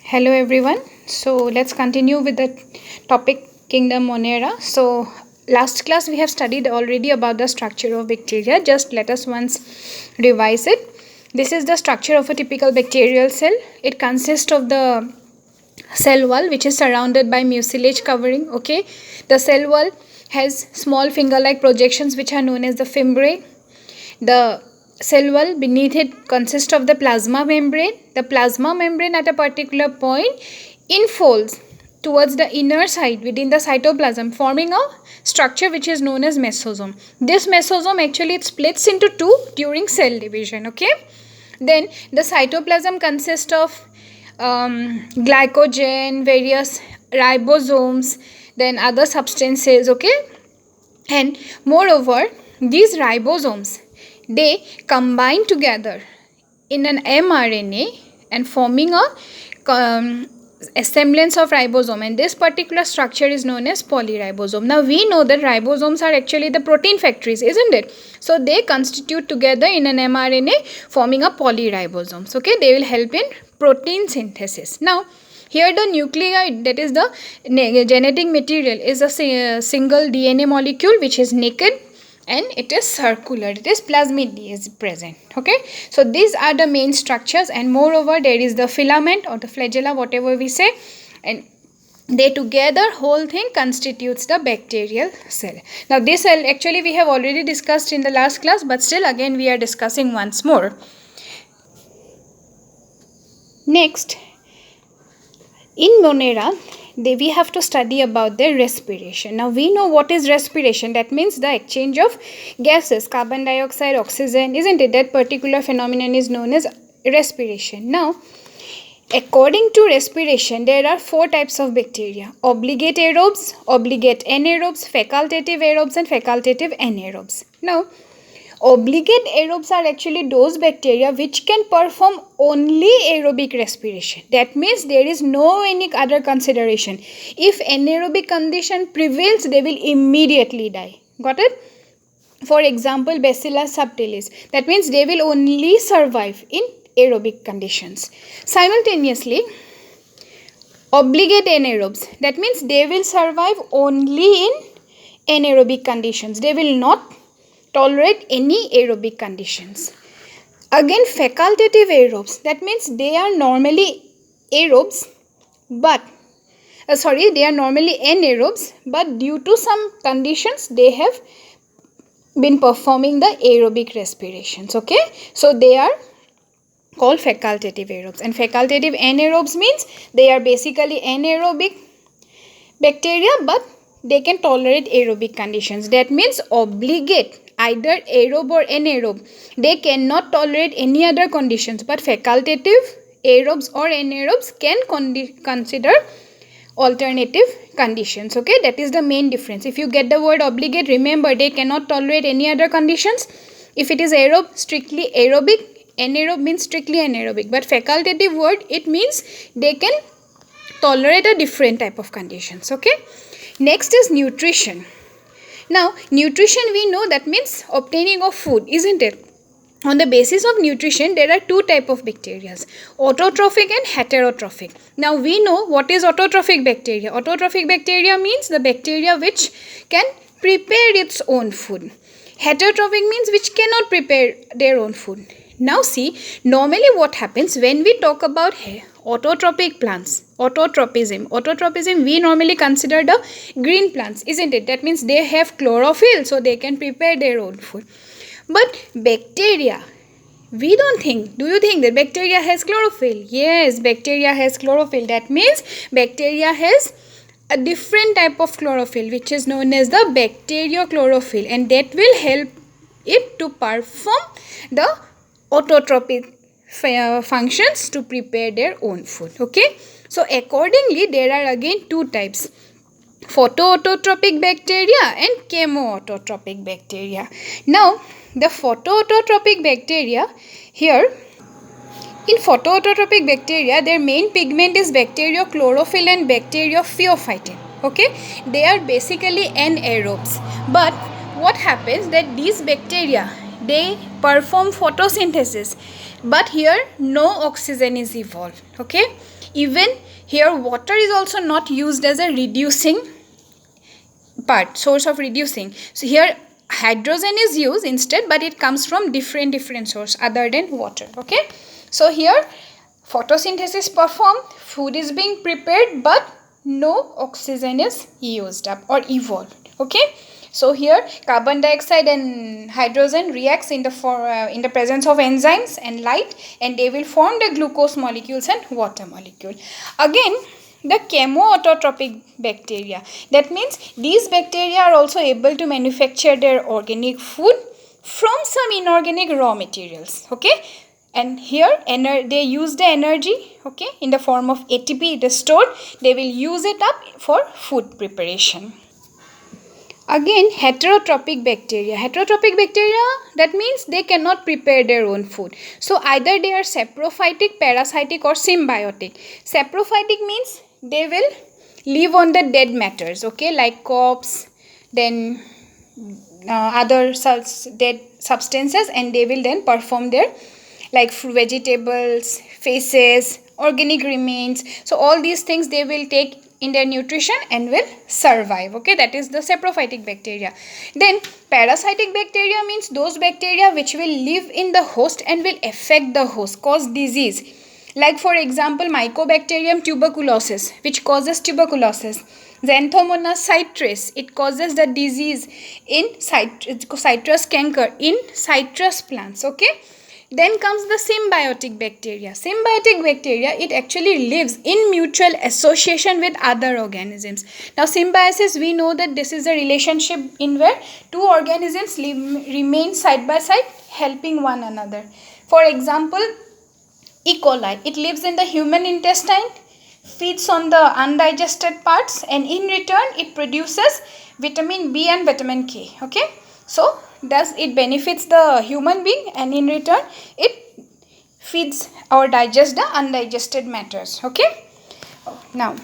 Hello everyone. So let's continue with the topic Kingdom Monera. So last class we have studied already about the structure of bacteria. Just let us once revise it. This is the structure of a typical bacterial cell. It consists of the cell wall which is surrounded by mucilage covering. Okay, the cell wall has small finger-like projections which are known as the fimbriae. The cell wall beneath it consists of the plasma membrane. The plasma membrane at a particular point infolds towards the inner side within the cytoplasm, forming a structure which is known as mesosome. This mesosome actually it splits into two during cell division. Okay, then the cytoplasm consists of glycogen, various ribosomes, then other substances. Okay, and moreover these ribosomes, they combine together in an mRNA and forming a semblance of ribosome, and this particular structure is known as polyribosome. Now we know that ribosomes are actually the protein factories, isn't it? So they constitute together in an mRNA forming a polyribosomes. Okay, they will help in protein synthesis. Now here the nucleotide, that is the genetic material, is a single DNA molecule which is naked and it is circular. It is plasmid is present. Okay, so these are the main structures, and moreover there is the filament or the flagella, whatever we say, and they together whole thing constitutes the bacterial cell. Now this cell actually we have already discussed in the last class, but still again we are discussing once more. Next, in Monera, we have to study about their respiration. Now we know what is respiration. That means the exchange of gases, carbon dioxide, oxygen, isn't it? That particular phenomenon is known as respiration. Now, according to respiration, there are four types of bacteria: obligate aerobes, obligate anaerobes, facultative aerobes, and facultative anaerobes. Now, obligate aerobes are actually those bacteria which can perform only aerobic respiration. That means there is no any other consideration. If anaerobic condition prevails, they will immediately die. Got it? For example, Bacillus subtilis. That means they will only survive in aerobic conditions. Simultaneously, obligate anaerobes. That means they will survive only in anaerobic conditions. They will not tolerate any aerobic conditions. Again, facultative aerobes, that means they are normally aerobes, but they are normally anaerobes, but due to some conditions they have been performing the aerobic respirations. Okay, so they are called facultative aerobes. And facultative anaerobes means they are basically anaerobic bacteria, but they can tolerate aerobic conditions. That means obligate, either aerobe or anaerobe, they cannot tolerate any other conditions, but facultative aerobes or anaerobes can consider alternative conditions. Okay, that is the main difference. If you get the word obligate, remember they cannot tolerate any other conditions. If it is aerobe, strictly aerobic. Anaerobe means strictly anaerobic, but facultative word, it means they can tolerate a different type of conditions. Okay, next is nutrition. Now, nutrition we know that means obtaining of food, isn't it? On the basis of nutrition, there are two types of bacteria, autotrophic and heterotrophic. Now, we know what is autotrophic bacteria. Autotrophic bacteria means the bacteria which can prepare its own food. Heterotrophic means which cannot prepare their own food. Now, see, normally what happens when we talk about autotrophic plants, autotropism, we normally consider the green plants, isn't it? That means they have chlorophyll, so they can prepare their own food. But bacteria, we don't think. Do you think that bacteria has chlorophyll? Yes, bacteria has chlorophyll. That means bacteria has a different type of chlorophyll which is known as the bacteriochlorophyll, and that will help it to perform the autotrophic functions to prepare their own food. Okay, so accordingly there are again two types: photoautotropic bacteria and chemoautotropic bacteria. Now the photoautotropic bacteria, here in photoautotropic bacteria, their main pigment is bacteriochlorophyll and bacteriophyophytin. Okay, they are basically anaerobes, but what happens that these bacteria, they perform photosynthesis, but here no oxygen is evolved. Okay, even here water is also not used as a reducing source of reducing. So here hydrogen is used instead, but it comes from different source other than water. Okay, so here photosynthesis performed, food is being prepared, but no oxygen is used up or evolved. Okay, so here carbon dioxide and hydrogen reacts in the presence of enzymes and light, and they will form the glucose molecules and water molecule. Again, the chemoautotropic bacteria, that means these bacteria are also able to manufacture their organic food from some inorganic raw materials. Okay, and here they use the energy, okay, in the form of ATP. It is stored, they will use it up for food preparation. Again, heterotrophic bacteria. Heterotrophic bacteria, that means they cannot prepare their own food. So either they are saprophytic, parasitic, or symbiotic. Saprophytic means they will live on the dead matters, okay, like corpse, then other dead substances, and they will then perform their, like vegetables, faces, organic remains. So all these things they will take in their nutrition and will survive. Okay, that is the saprophytic bacteria. Then parasitic bacteria means those bacteria which will live in the host and will affect the host, cause disease. Like for example, Mycobacterium tuberculosis, which causes tuberculosis. Xanthomonas citrus, it causes the disease in citrus canker in citrus plants. Okay, then comes the symbiotic bacteria. Symbiotic bacteria, it actually lives in mutual association with other organisms. Now symbiosis, we know that this is a relationship in where two organisms remain side by side, helping one another. For example, E. coli, it lives in the human intestine, feeds on the undigested parts, and in return it produces vitamin B and vitamin K. Okay, so thus it benefits the human being, and in return it feeds or digests the undigested matters. Okay, now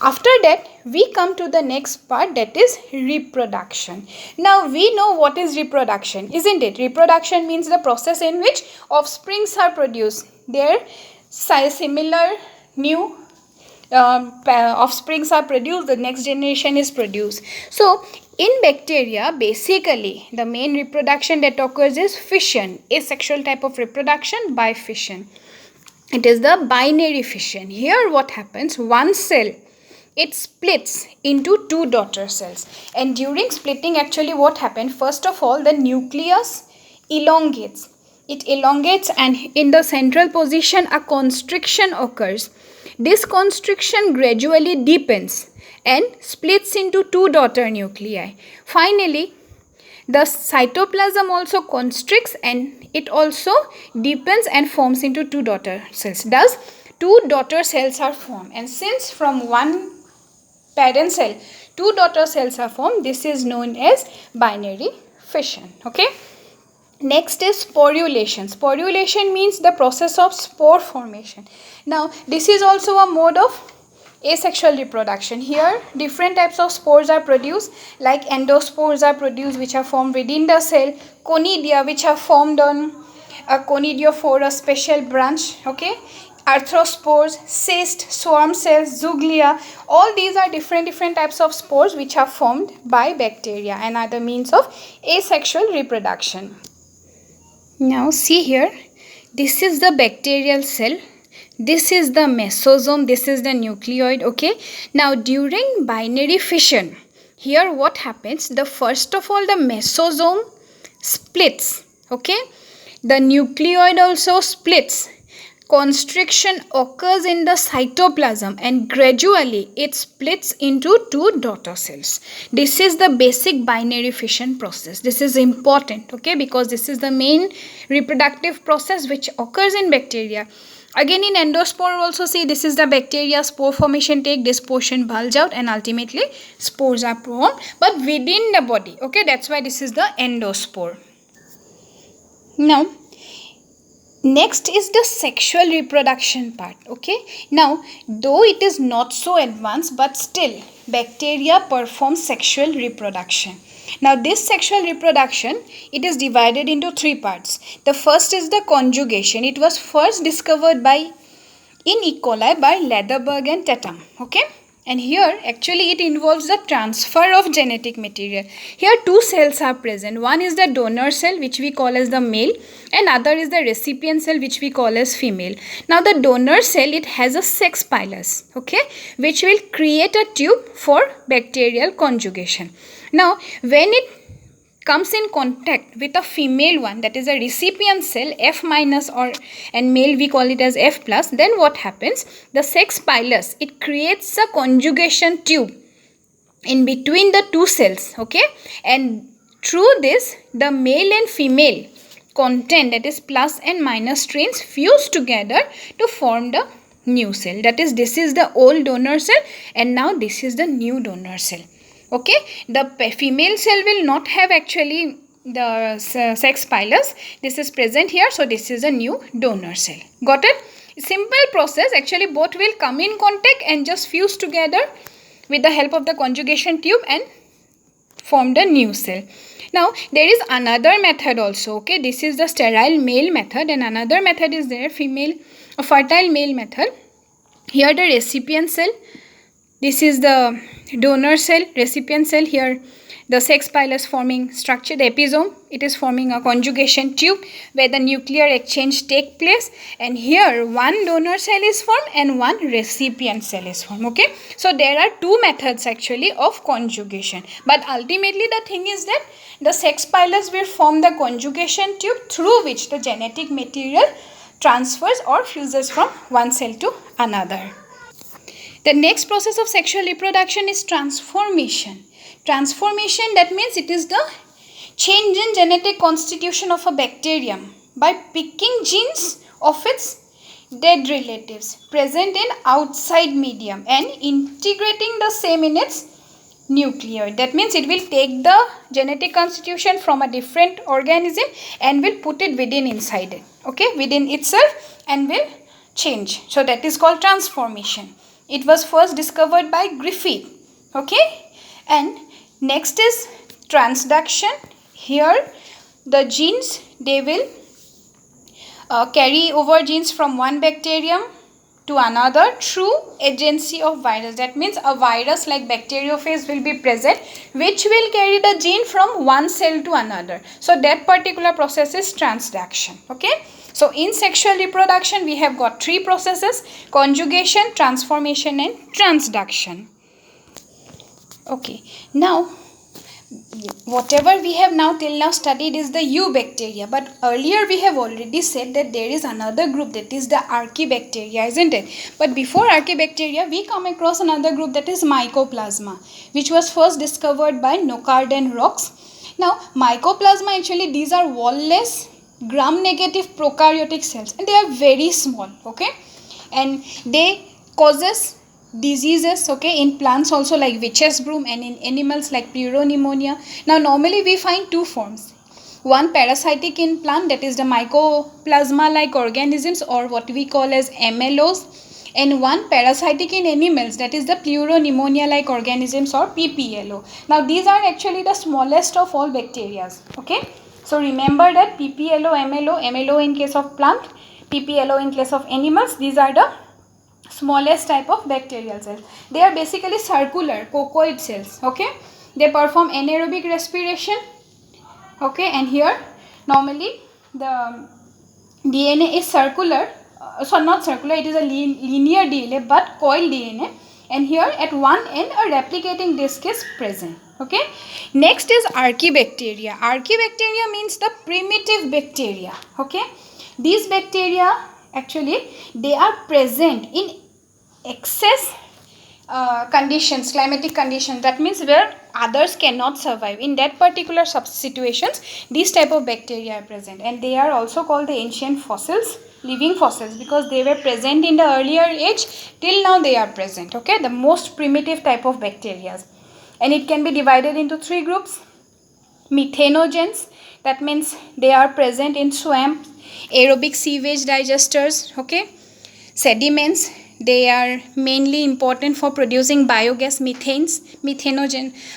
after that we come to the next part, that is reproduction. Now we know what is reproduction, isn't it? Reproduction means the process in which offsprings are produced. Their similar new offsprings are produced, the next generation is produced. So in bacteria, basically the main reproduction that occurs is fission, asexual type of reproduction by fission. It is the binary fission. Here what happens, one cell, it splits into two daughter cells, and during splitting actually what happens, first of all the nucleus elongates. It elongates, and in the central position a constriction occurs. This constriction gradually deepens and splits into two daughter nuclei. Finally, the cytoplasm also constricts and it also deepens and forms into two daughter cells. Thus, two daughter cells are formed, and since from one parent cell two daughter cells are formed, this is known as binary fission. Okay. Next is sporulation. Sporulation means the process of spore formation. Now, this is also a mode of asexual reproduction. Here, different types of spores are produced, like endospores are produced, which are formed within the cell, conidia, which are formed on a conidiophore, a special branch, okay, arthrospores, cyst, swarm cells, zooglea, all these are different types of spores which are formed by bacteria and are the means of asexual reproduction. Now see here, this is the bacterial cell, this is the mesosome, this is the nucleoid. Okay, now during binary fission, here what happens, the first of all the mesosome splits. Okay, the nucleoid also splits. Constriction occurs in the cytoplasm and gradually it splits into two daughter cells. This is the basic binary fission process. This is important, okay, because this is the main reproductive process which occurs in bacteria. Again, in endospore also see, this is the bacteria, spore formation take, this portion bulge out and ultimately spores are formed, but within the body. Okay, that's why this is the endospore. Now, next is the sexual reproduction part. Okay, now though it is not so advanced, but still bacteria perform sexual reproduction. Now this sexual reproduction, it is divided into three parts. The first is the conjugation. It was first discovered by in E. coli by Lederberg and Tatum. Okay, and here actually it involves the transfer of genetic material. Here two cells are present. One is the donor cell, which we call as the male, and other is the recipient cell, which we call as female. Now the donor cell, it has a sex pilus, okay, which will create a tube for bacterial conjugation. Now when it comes in contact with a female one, that is a recipient cell F minus, or and male we call it as F plus, then what happens? The sex pilus, it creates a conjugation tube in between the two cells, okay, and through this the male and female content, that is plus and minus strains, fuse together to form the new cell. That is, this is the old donor cell and now this is the new donor cell. Okay, the female cell will not have actually the sex pilus. This is present here, so this is a new donor cell. Got it? Simple process. Actually both will come in contact and just fuse together with the help of the conjugation tube and form the new cell. Now there is another method also. Okay, this is the sterile male method, and another method is there, female fertile male method. Here the recipient cell, this is the donor cell, recipient cell. Here the sex pilus forming structure, the episome, it is forming a conjugation tube where the nuclear exchange take place, and here one donor cell is formed and one recipient cell is formed. Okay, so there are two methods actually of conjugation, but ultimately the thing is that the sex pilus will form the conjugation tube through which the genetic material transfers or fuses from one cell to another. The next process of sexual reproduction is transformation. Transformation, that means it is the change in genetic constitution of a bacterium by picking genes of its dead relatives present in outside medium and integrating the same in its nucleoid. That means it will take the genetic constitution from a different organism and will put it within inside it, okay, within itself, and will change. So that is called transformation. It was first discovered by Griffith. Okay, and next is transduction. Here the genes, they will carry over genes from one bacterium to another through agency of virus. That means a virus like bacteriophage will be present, which will carry the gene from one cell to another. So that particular process is transduction. Okay, so in sexual reproduction we have got three processes: conjugation, transformation and transduction. Okay, now whatever we have now till now studied is the eubacteria, but earlier we have already said that there is another group, that is the archaebacteria, isn't it? But before archaebacteria we come across another group, that is mycoplasma, which was first discovered by Knockard and Rocks. Now mycoplasma, actually these are wall-less gram-negative prokaryotic cells, and they are very small, okay, and they causes diseases, okay, in plants also like witch's broom, and in animals like pleuropneumonia. Now normally we find two forms: one parasitic in plant, that is the mycoplasma like organisms, or what we call as MLOs, and one parasitic in animals, that is the pleuropneumonia like organisms, or PPLO. Now these are actually the smallest of all bacteria. Okay, so remember that PPLO, MLO in case of plant, PPLO in case of animals, these are the smallest type of bacterial cells. They are basically circular cocoid cells. Okay, they perform anaerobic respiration. Okay, and here normally the DNA is circular, so not circular, it is a linear DNA but coiled DNA, and here at one end a replicating disc is present. Okay, next is archaebacteria. Archaebacteria means the primitive bacteria. Okay, these bacteria actually they are present in excess conditions, climatic conditions, that means where others cannot survive. In that particular situations, these type of bacteria are present, and they are also called the ancient fossils, living fossils, because they were present in the earlier age till now they are present. Okay, the most primitive type of bacteria, and it can be divided into three groups: methanogens, that means they are present in swamps, aerobic sewage digesters, okay, sediments, they are mainly important for producing biogas, methanes,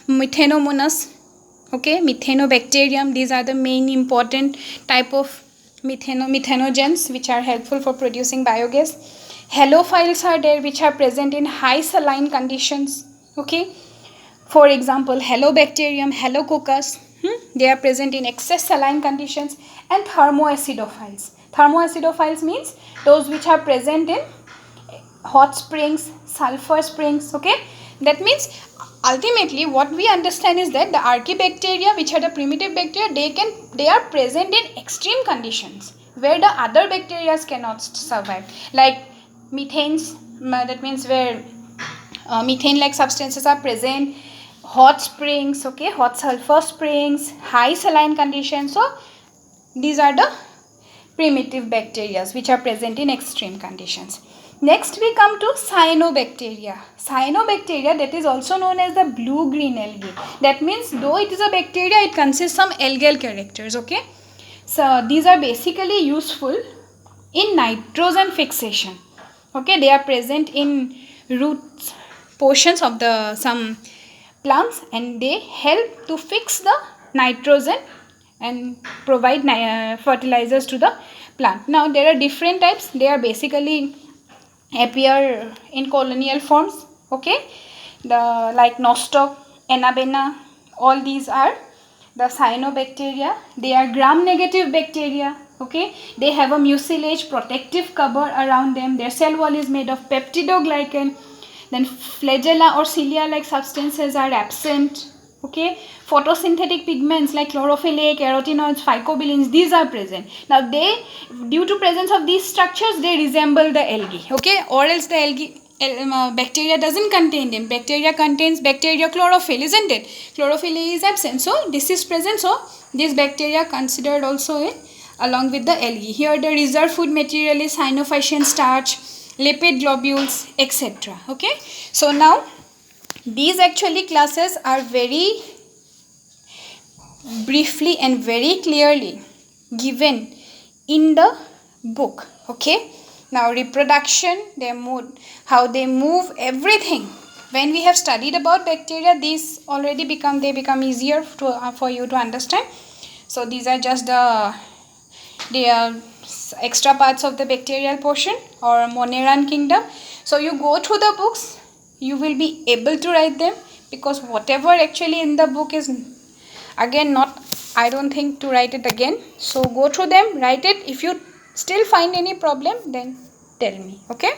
methanomonas, Okay, Methanobacterium, these are the main important type of methanogens which are helpful for producing biogas. Halophiles are there which are present in high saline conditions. Okay, for example, Halobacterium, Halococcus, they are present in excess saline conditions. And thermoacidophiles. Thermoacidophiles means those which are present in hot springs, sulfur springs. Okay, that means ultimately what we understand is that the archaebacteria, which are the primitive bacteria, they are present in extreme conditions where the other bacteria cannot survive, like methanes, that means where methane like substances are present, hot springs, okay, hot sulfur springs, high saline conditions. So these are the primitive bacteria which are present in extreme conditions. Next we come to cyanobacteria. Cyanobacteria, that is also known as the blue-green algae. That means though it is a bacteria, it consists some algal characters. Okay, so these are basically useful in nitrogen fixation. Okay, they are present in roots portions of the some plants, and they help to fix the nitrogen and provide fertilizers to the plant. Now there are different types. They are basically appear in colonial forms. Okay, the like nostoc, Anabaena, all these are the cyanobacteria. They are gram negative bacteria. Okay, they have a mucilage protective cover around them. Their cell wall is made of peptidoglycan. Then flagella or cilia like substances are absent. Okay, photosynthetic pigments like chlorophyll A, carotenoids, phycobilins, these are present. Now they, due to presence of these structures, they resemble the algae. Okay, or else the algae bacteria doesn't contain them. Bacteria contains bacteria chlorophyll, isn't it? Chlorophyll A is absent, so this is present. So this bacteria considered also in along with the algae. Here the reserve food material is cyanophycean starch, lipid globules, etc. Okay, so now these actually classes are very briefly and very clearly given in the book. Okay, now reproduction, their mood, how they move, everything. When we have studied about bacteria, these already become easier to for you to understand. So these are just the extra parts of the bacterial portion or Moneran kingdom. So you go through the books, you will be able to write them, because whatever actually in the book is again not, I don't think to write it again. So go through them, write it. If you still find any problem, then tell me. Okay.